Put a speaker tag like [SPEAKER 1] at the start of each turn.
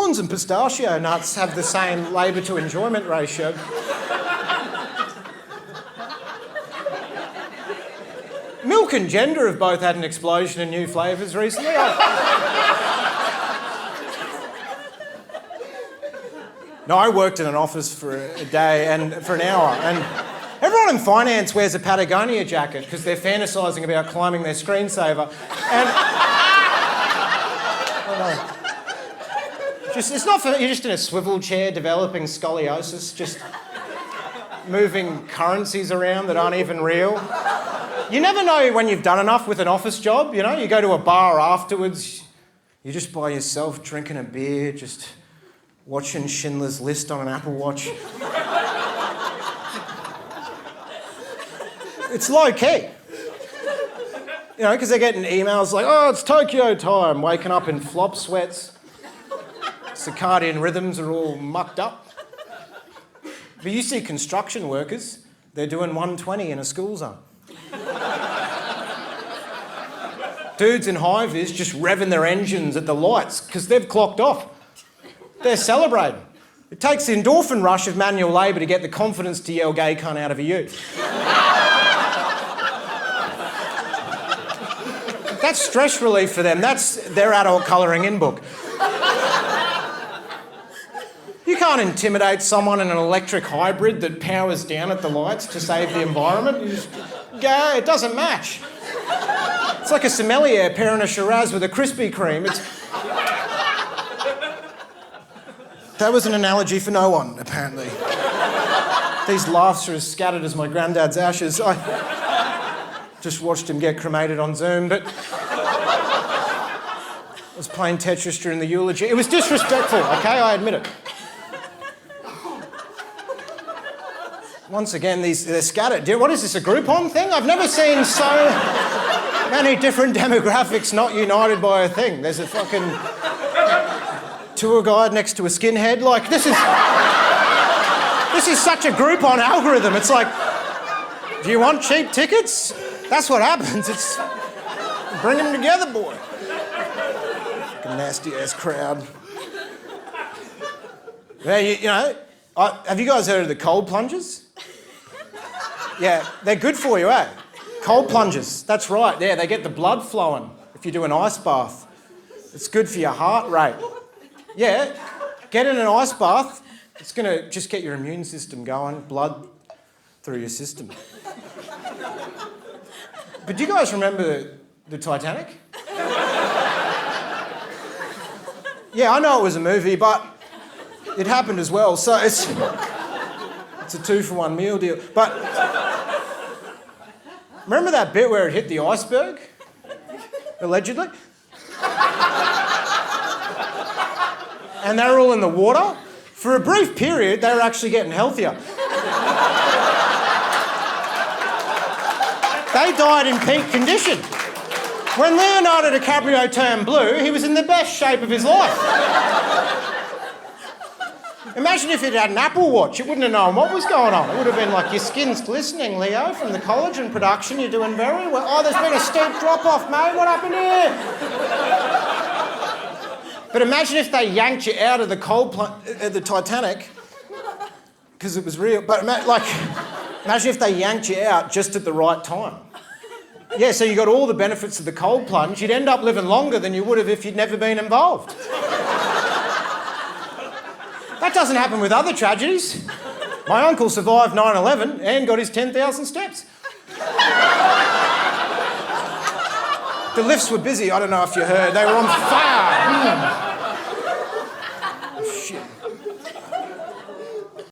[SPEAKER 1] Pecans and pistachio nuts have the same labour to enjoyment ratio. Milk and gender have both had an explosion in new flavours recently. I worked in an office for a day and for an hour, and everyone in finance wears a Patagonia jacket because they're fantasising about climbing their screensaver. And it's not for you're just in a swivel chair developing scoliosis, just moving currencies around that aren't even real. You never know when you've done enough with an office job. You know, you go to a bar afterwards, you're just by yourself drinking a beer, just watching Schindler's List on an Apple Watch. It's low key. You know, because they're getting emails like, oh, it's Tokyo time, waking up in flop sweats. Circadian rhythms are all mucked up. But you see construction workers, they're doing 120 in a school zone. Dudes in high-vis just revving their engines at the lights because they've clocked off. They're celebrating. It takes the endorphin rush of manual labour to get the confidence to yell gay cunt out of a youth. That's stress relief for them. That's their adult colouring in book. You can't intimidate someone in an electric hybrid that powers down at the lights to save the environment. You just go, it doesn't match. It's like a sommelier pairing a Shiraz with a Krispy Kreme. That was an analogy for no one, apparently. These laughs are as scattered as my granddad's ashes. I just watched him get cremated on Zoom, but I was playing Tetris during the eulogy. It was disrespectful, okay? I admit it. Once again, they're scattered. What is this, a Groupon thing? I've never seen so many different demographics not united by a thing. There's a fucking tour guide next to a skinhead. Like, this is such a Groupon algorithm. It's like, do you want cheap tickets? That's what happens. It's bring them together, boy. Fucking nasty-ass crowd. Yeah, you know, have you guys heard of the cold plunges? Yeah, they're good for you, eh? Cold plunges, that's right. Yeah, they get the blood flowing if you do an ice bath. It's good for your heart rate. Yeah, get in an ice bath. It's going to just get your immune system going, blood through your system. But do you guys remember the Titanic? Yeah, I know it was a movie, but it happened as well, so it's a 2-for-1 meal deal. But remember that bit where it hit the iceberg? Allegedly? And they were all in the water. For a brief period, they were actually getting healthier. They died in peak condition. When Leonardo DiCaprio turned blue, he was in the best shape of his life. Imagine if it had an Apple Watch, it wouldn't have known what was going on. It would have been like, your skin's glistening, Leo, from the collagen production, you're doing very well. Oh, there's been a steep drop-off, mate, what happened here? But imagine if they yanked you out of the the Titanic, because it was real, but imagine if they yanked you out just at the right time. Yeah, so you got all the benefits of the cold plunge, you'd end up living longer than you would have if you'd never been involved. That doesn't happen with other tragedies. My uncle survived 9/11 and got his 10,000 steps. The lifts were busy, I don't know if you heard. They were on fire.